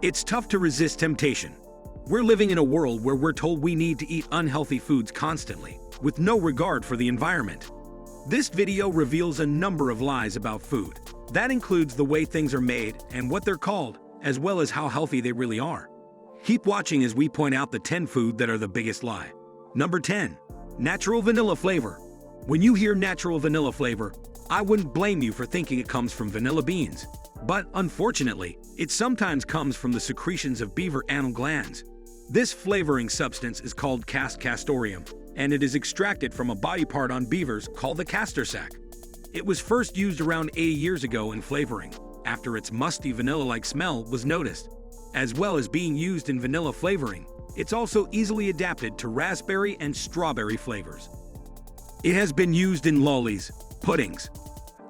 It's tough to resist temptation. We're living in a world where we're told we need to eat unhealthy foods constantly, with no regard for the environment. This video reveals a number of lies about food. That includes the way things are made and what they're called, as well as how healthy they really are. Keep watching as we point out the 10 food that are the biggest lie. Number 10. Natural vanilla flavor. When you hear natural vanilla flavor, I wouldn't blame you for thinking it comes from vanilla beans. But unfortunately, it sometimes comes from the secretions of beaver anal glands. This flavoring substance is called castoreum, and it is extracted from a body part on beavers called the castor sac. It was first used around 80 years ago in flavoring, after its musty vanilla-like smell was noticed. As well as being used in vanilla flavoring, it's also easily adapted to raspberry and strawberry flavors. It has been used in lollies, puddings,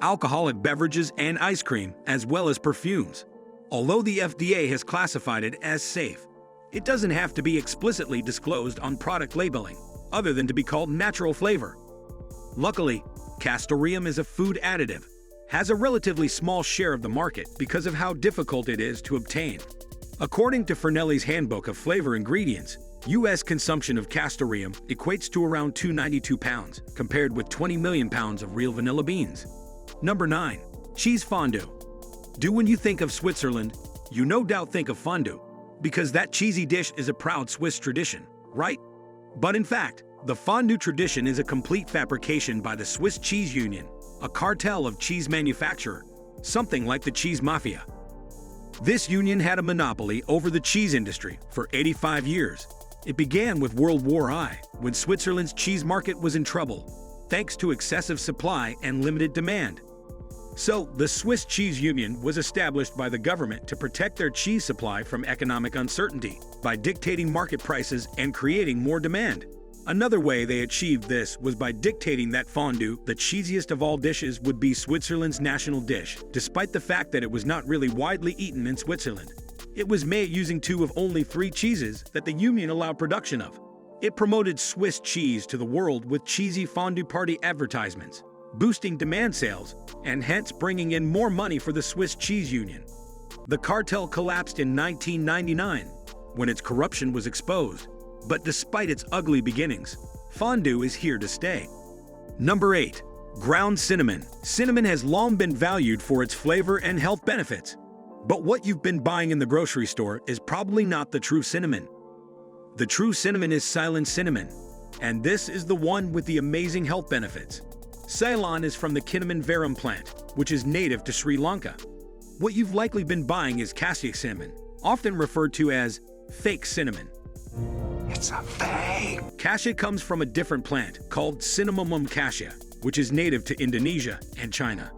alcoholic beverages, and ice cream, as well as perfumes. Although the FDA has classified it as safe, it doesn't have to be explicitly disclosed on product labeling, other than to be called natural flavor. Luckily, castoreum is a food additive, has a relatively small share of the market because of how difficult it is to obtain. According to Fernelli's Handbook of Flavor Ingredients, U.S. consumption of castoreum equates to around 292 pounds, compared with 20 million pounds of real vanilla beans. Number 9. Cheese fondue. When you think of Switzerland, you no doubt think of fondue, because that cheesy dish is a proud Swiss tradition, right? But in fact, the fondue tradition is a complete fabrication by the Swiss Cheese Union, a cartel of cheese manufacturer, something like the cheese mafia. This union had a monopoly over the cheese industry for 85 years. It began with World War I, when Switzerland's cheese market was in trouble, thanks to excessive supply and limited demand. So, the Swiss Cheese Union was established by the government to protect their cheese supply from economic uncertainty by dictating market prices and creating more demand. Another way they achieved this was by dictating that fondue, the cheesiest of all dishes, would be Switzerland's national dish, despite the fact that it was not really widely eaten in Switzerland. It was made using 2 of only 3 cheeses that the union allowed production of. It promoted Swiss cheese to the world with cheesy fondue party advertisements, boosting demand sales, and hence bringing in more money for the Swiss Cheese Union. The cartel collapsed in 1999, when its corruption was exposed. But despite its ugly beginnings, fondue is here to stay. Number 8. Ground cinnamon. Cinnamon has long been valued for its flavor and health benefits. But what you've been buying in the grocery store is probably not the true cinnamon. The true cinnamon is Ceylon cinnamon, and this is the one with the amazing health benefits. Ceylon is from the cinnamon verum plant, which is native to Sri Lanka. What you've likely been buying is cassia cinnamon, often referred to as fake cinnamon. It's a fake! Cassia comes from a different plant called Cinnamomum cassia, which is native to Indonesia and China.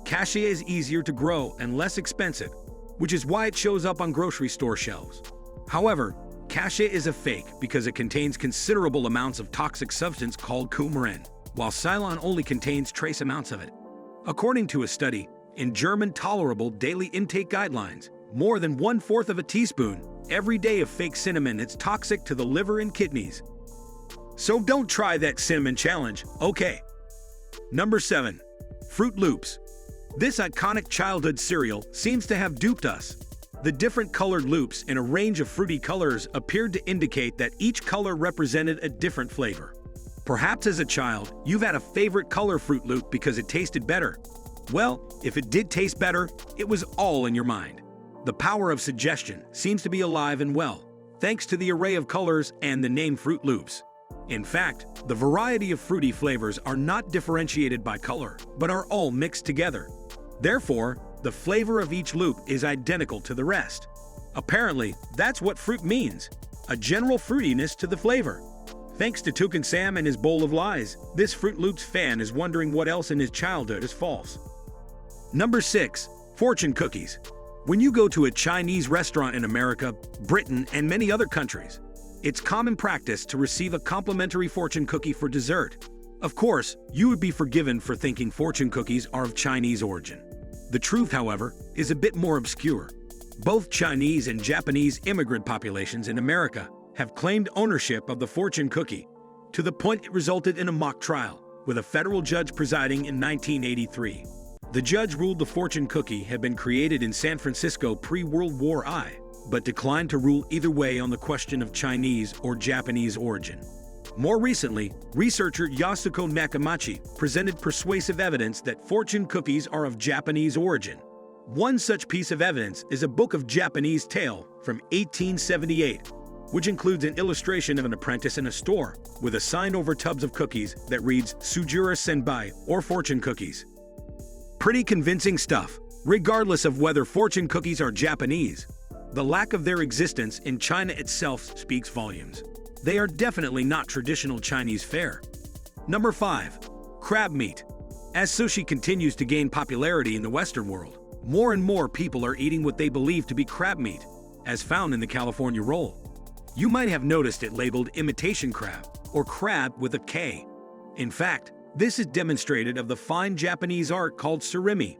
Cassia is easier to grow and less expensive, which is why it shows up on grocery store shelves. However, cassia is a fake because it contains considerable amounts of toxic substance called coumarin, while Ceylon only contains trace amounts of it. According to a study, in German tolerable daily intake guidelines, more than 1/4 of a teaspoon every day of fake cinnamon is toxic to the liver and kidneys. So don't try that cinnamon challenge, okay? Number 7. Fruit Loops. This iconic childhood cereal seems to have duped us. The different colored loops in a range of fruity colors appeared to indicate that each color represented a different flavor. Perhaps as a child, you've had a favorite color Fruit Loop because it tasted better. Well, if it did taste better, it was all in your mind. The power of suggestion seems to be alive and well, thanks to the array of colors and the name Fruit Loops. In fact, the variety of fruity flavors are not differentiated by color, but are all mixed together. Therefore, the flavor of each loop is identical to the rest. Apparently, that's what fruit means, a general fruitiness to the flavor. Thanks to Toucan Sam and his bowl of lies, this Fruit Loops fan is wondering what else in his childhood is false. Number 6. Fortune cookies. When you go to a Chinese restaurant in America, Britain, and many other countries, it's common practice to receive a complimentary fortune cookie for dessert. Of course, you would be forgiven for thinking fortune cookies are of Chinese origin. The truth, however, is a bit more obscure. Both Chinese and Japanese immigrant populations in America have claimed ownership of the fortune cookie, to the point it resulted in a mock trial, with a federal judge presiding in 1983. The judge ruled the fortune cookie had been created in San Francisco pre-World War I, but declined to rule either way on the question of Chinese or Japanese origin. More recently, researcher Yasuko Nakamachi presented persuasive evidence that fortune cookies are of Japanese origin. One such piece of evidence is a book of Japanese tale from 1878, which includes an illustration of an apprentice in a store with a sign over tubs of cookies that reads Sujura Senbai, or fortune cookies. Pretty convincing stuff, regardless of whether fortune cookies are Japanese. The lack of their existence in China itself speaks volumes. They are definitely not traditional Chinese fare. Number 5. Crab meat. As sushi continues to gain popularity in the Western world, more and more people are eating what they believe to be crab meat, as found in the California roll. You might have noticed it labeled imitation crab, or crab with a K. In fact, this is demonstrated of the fine Japanese art called surimi.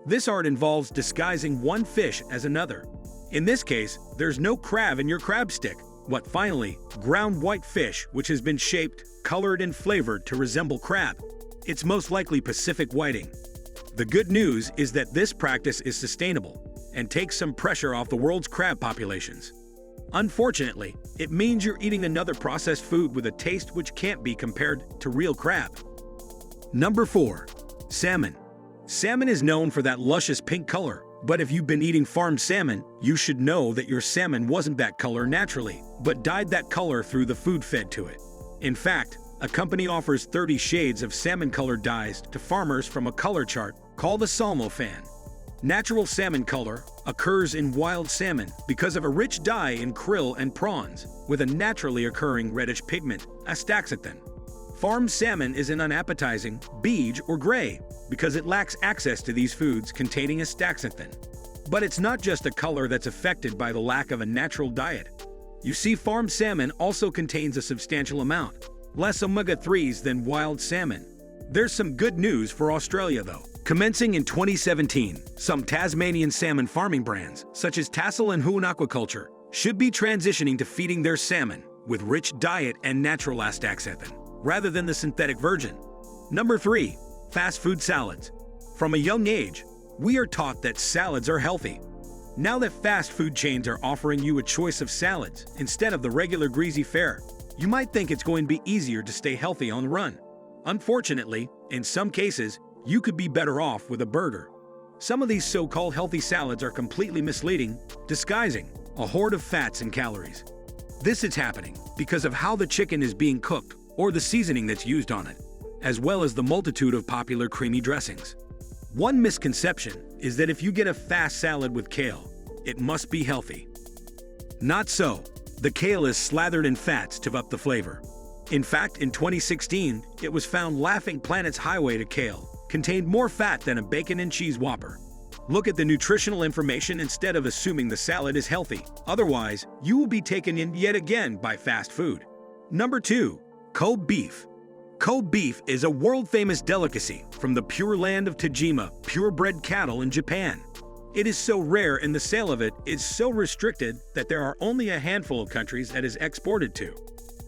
This art involves disguising one fish as another. In this case, there's no crab in your crab stick. What finally, ground white fish which has been shaped, colored, and flavored to resemble crab. It's most likely Pacific whiting. The good news is that this practice is sustainable and takes some pressure off the world's crab populations. Unfortunately, it means you're eating another processed food with a taste which can't be compared to real crab. Number 4. Salmon. Salmon is known for that luscious pink color, but if you've been eating farmed salmon, you should know that your salmon wasn't that color naturally, but dyed that color through the food fed to it. In fact, a company offers 30 shades of salmon-colored dyes to farmers from a color chart called the Salmon. Natural salmon color occurs in wild salmon because of a rich dye in krill and prawns with a naturally occurring reddish pigment, astaxanthin. Farmed salmon is an unappetizing beige or gray because it lacks access to these foods containing astaxanthin. But it's not just a color that's affected by the lack of a natural diet. You see, farmed salmon also contains a substantial amount, less omega-3s than wild salmon. There's some good news for Australia though. Commencing in 2017, some Tasmanian salmon farming brands, such as Tassel and Hoon Aquaculture, should be transitioning to feeding their salmon with rich diet and natural astaxanthin, rather than the synthetic version. Number 3. Fast food salads. From a young age, we are taught that salads are healthy. Now that fast food chains are offering you a choice of salads instead of the regular greasy fare, you might think it's going to be easier to stay healthy on the run. Unfortunately, in some cases, you could be better off with a burger. Some of these so-called healthy salads are completely misleading, disguising a horde of fats and calories. This is happening because of how the chicken is being cooked or the seasoning that's used on it, as well as the multitude of popular creamy dressings. One misconception is that if you get a fast salad with kale, it must be healthy. Not so. The kale is slathered in fats to up the flavor. In fact, in 2016, it was found Laughing Planet's highway to kale contained more fat than a bacon and cheese Whopper. Look at the nutritional information instead of assuming the salad is healthy. Otherwise, you will be taken in yet again by fast food. Number 2. Kobe beef. Kobe beef is a world-famous delicacy from the pure land of Tajima, purebred cattle in Japan. It is so rare and the sale of it is so restricted that there are only a handful of countries that is exported to.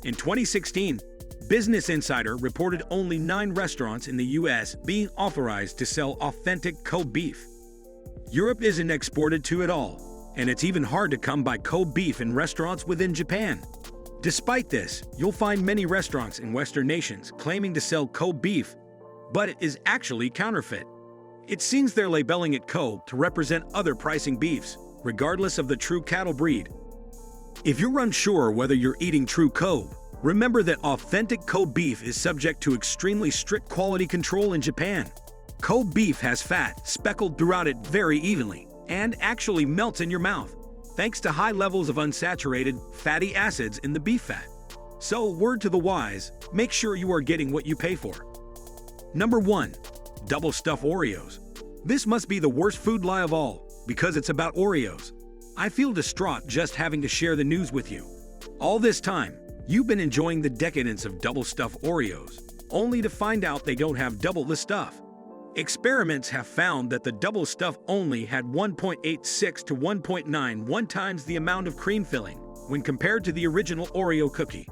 In 2016, Business Insider reported only 9 restaurants in the US being authorized to sell authentic Kobe beef. Europe isn't exported to at all, and it's even hard to come by Kobe beef in restaurants within Japan. Despite this, you'll find many restaurants in Western nations claiming to sell Kobe beef, but it is actually counterfeit. It seems they're labeling it Kobe to represent other pricing beefs, regardless of the true cattle breed. If you're unsure whether you're eating true Kobe, remember that authentic Kobe beef is subject to extremely strict quality control in Japan. Kobe beef has fat speckled throughout it very evenly and actually melts in your mouth, thanks to high levels of unsaturated fatty acids in the beef fat. So, word to the wise, make sure you are getting what you pay for. Number 1. Double stuffed Oreos. This must be the worst food lie of all, because it's about Oreos. I feel distraught just having to share the news with you. All this time, you've been enjoying the decadence of double stuffed Oreos, only to find out they don't have double the stuff. Experiments have found that the double stuff only had 1.86 to 1.91 times the amount of cream filling when compared to the original Oreo cookie.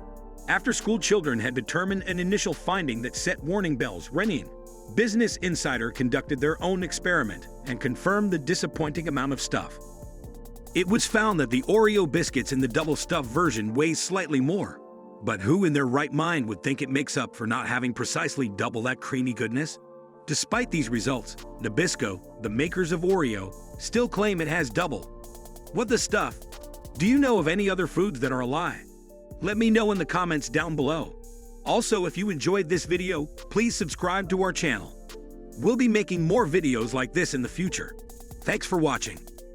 After-school children had determined an initial finding that set warning bells ringing. Business Insider conducted their own experiment and confirmed the disappointing amount of stuff. It was found that the Oreo biscuits in the double-stuffed version weighs slightly more. But who in their right mind would think it makes up for not having precisely double that creamy goodness? Despite these results, Nabisco, the makers of Oreo, still claim it has double. What the stuff? Do you know of any other foods that are a lie? Let me know in the comments down below. Also, if you enjoyed this video, please subscribe to our channel. We'll be making more videos like this in the future. Thanks for watching.